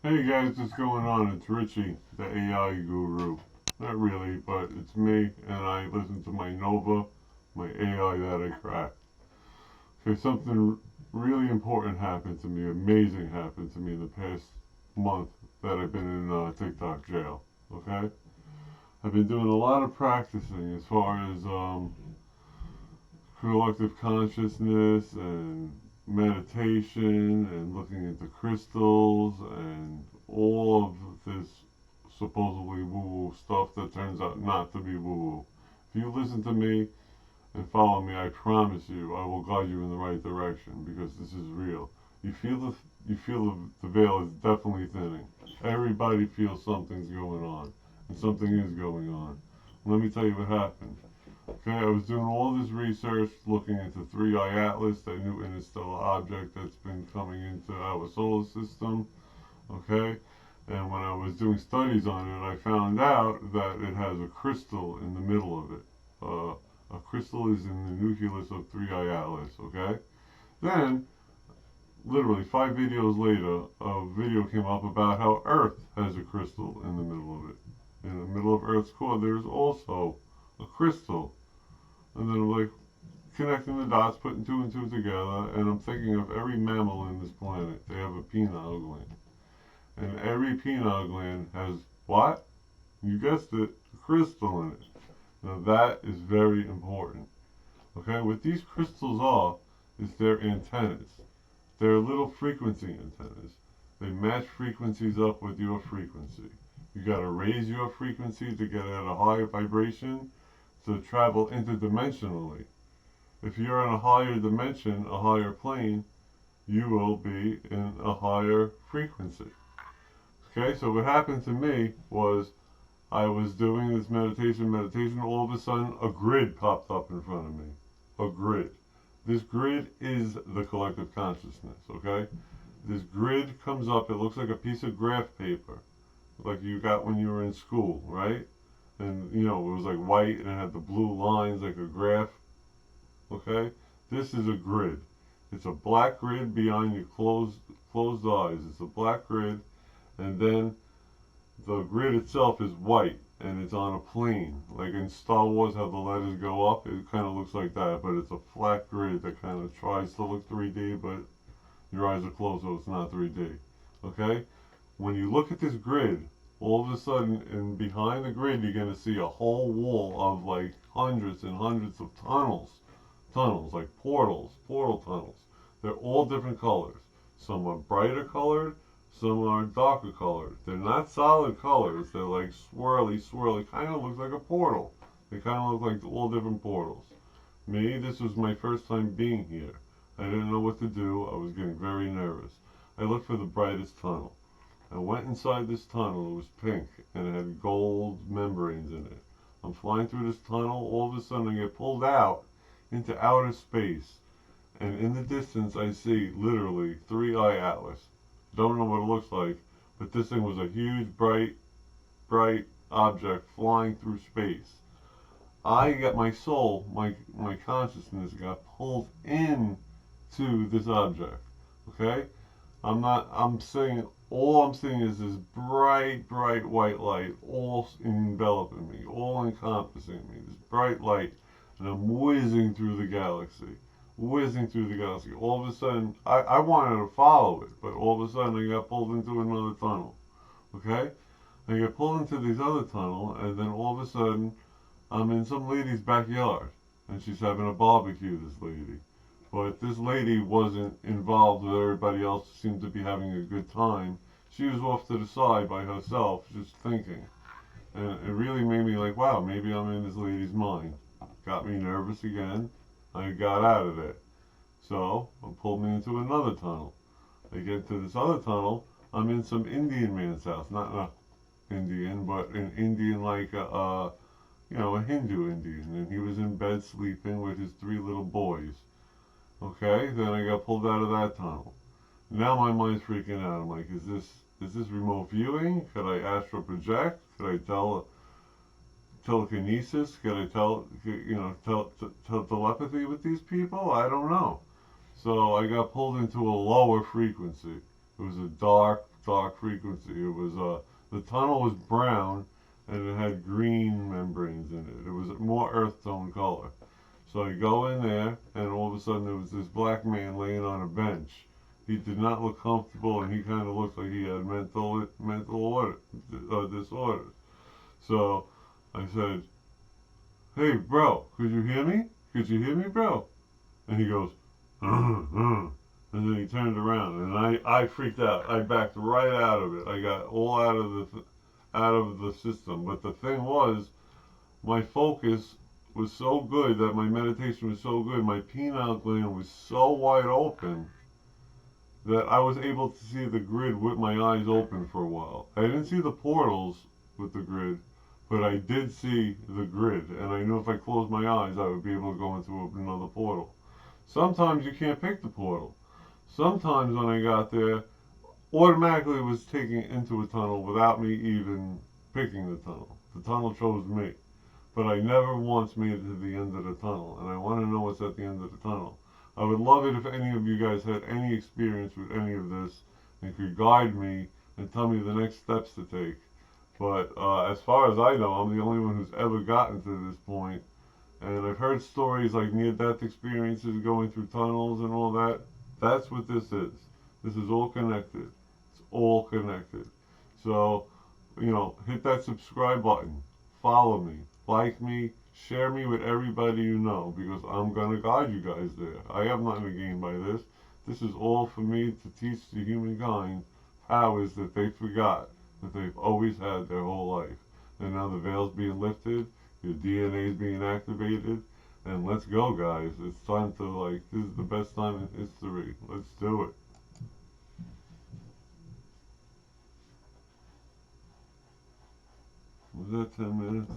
Hey guys, what's going on? It's Richie, the AI guru. Not really, but it's me, and I listen to my Nova, my AI that I cracked. Okay, something really important happened to me, amazing happened to me in the past month that I've been in TikTok jail. Okay? I've been doing a lot of practicing as far as collective consciousness and meditation and looking into crystals and all of this supposedly woo-woo stuff that turns out not to be woo-woo. If you listen to me and follow me, I promise you, I will guide you in the right direction because this is real. You feel the veil is definitely thinning. Everybody feels something's going on, and something is going on. Let me tell you what happened. Okay, I was doing all this research looking into Three Eye Atlas, that new interstellar object that's been coming into our solar system. Okay, and when I was doing studies on it, I found out that it has a crystal in the middle of it. A crystal is in the nucleus of Three Eye Atlas. Okay, then literally 5 videos later, a video came up about how Earth has a crystal in the middle of it. In the middle of Earth's core, there's also a crystal. And then I'm like connecting the dots, putting two and two together, and I'm thinking of every mammal in this planet. They have a pineal gland. And every pineal gland has what? You guessed it, a crystal in it. Now that is very important. Okay, what these crystals are is their antennas. They're little frequency antennas. They match frequencies up with your frequency. You gotta raise your frequency to get at a higher vibration to travel interdimensionally. If you're in a higher dimension, a higher plane, you will be in a higher frequency. Okay, so what happened to me was I was doing this meditation, all of a sudden a grid popped up in front of me. A grid. This grid is the collective consciousness, okay? This grid comes up, it looks like a piece of graph paper, like you got when you were in school, right? And you know, it was like white and it had the blue lines like a graph, okay? This is a grid. It's a black grid behind your closed eyes. It's a black grid, and then the grid itself is white and it's on a plane. Like in Star Wars, how the letters go up, it kind of looks like that, but it's a flat grid that kind of tries to look 3D, but your eyes are closed, so it's not 3D. Okay? When you look at this grid, all of a sudden, and behind the grid, you're going to see a whole wall of like hundreds and hundreds of tunnels like portal tunnels. They're all different colors. Some are brighter colored, some are darker colored. They're not solid colors. They're like swirly. Kind of looks like a portal. They kind of look like all different portals. Me, this was my first time being here. I didn't know what to do. I was getting very nervous. I looked for the brightest tunnel. I went inside this tunnel. It was pink and it had gold membranes in it. I'm flying through this tunnel. All of a sudden, I get pulled out into outer space. And in the distance, I see literally Three Eye Atlas. Don't know what it looks like, but this thing was a huge, bright object flying through space. I got my soul, my consciousness got pulled in to this object. Okay? I'm saying, all I'm seeing is this bright white light all enveloping me, all encompassing me, this bright light, and I'm whizzing through the galaxy. All of a sudden, I wanted to follow it, but all of a sudden I got pulled into another tunnel. Okay? I get pulled into this other tunnel, and then all of a sudden, I'm in some lady's backyard, and she's having a barbecue, this lady. But this lady wasn't involved with everybody else, seemed to be having a good time. She was off to the side by herself, just thinking. And it really made me like, wow, maybe I'm in this lady's mind. Got me nervous again. I got out of it. So, it pulled me into another tunnel. I get to this other tunnel. I'm in some Indian man's house. Not Indian, but an Indian like a Hindu Indian. And he was in bed sleeping with his 3 little boys. Okay, then I got pulled out of that tunnel. Now my mind's freaking out. I'm like, is this remote viewing? Could I astral project? Could I telekinesis? Could I tell telepathy with these people? I don't know. So I got pulled into a lower frequency. It was a dark, dark frequency. It was the tunnel was brown and it had green membranes in it. It was more earth tone color. So I go in there, and all of a sudden there was this black man laying on a bench. He did not look comfortable, and he kind of looked like he had disorder. So I said, "Hey, bro, could you hear me? Could you hear me, bro?" And he goes, and then he turned around, and I freaked out. I backed right out of it. I got all out of the system. But the thing was, my focus was so good, that my meditation was so good, my pineal gland was so wide open that I was able to see the grid with my eyes open for a while. I didn't see the portals with the grid, but I did see the grid, and I knew if I closed my eyes, I would be able to go into another portal. Sometimes you can't pick the portal. Sometimes when I got there, automatically it was taken into a tunnel without me even picking the tunnel. The tunnel chose me. But I never once made it to the end of the tunnel, and I want to know what's at the end of the tunnel. I would love it if any of you guys had any experience with any of this and could guide me and tell me the next steps to take. But as far as I know, I'm the only one who's ever gotten to this point. And I've heard stories like near-death experiences going through tunnels and all that. That's what this is. This is all connected. It's all connected. So, hit that subscribe button. Follow me. Like me. Share me with everybody you know, because I'm going to guide you guys there. I have nothing to gain by this. This is all for me to teach the humankind powers that they forgot, that they've always had their whole life. And now the veil's being lifted, your DNA is being activated, and let's go, guys. It's time to, this is the best time in history. Let's do it. Was that 10 minutes?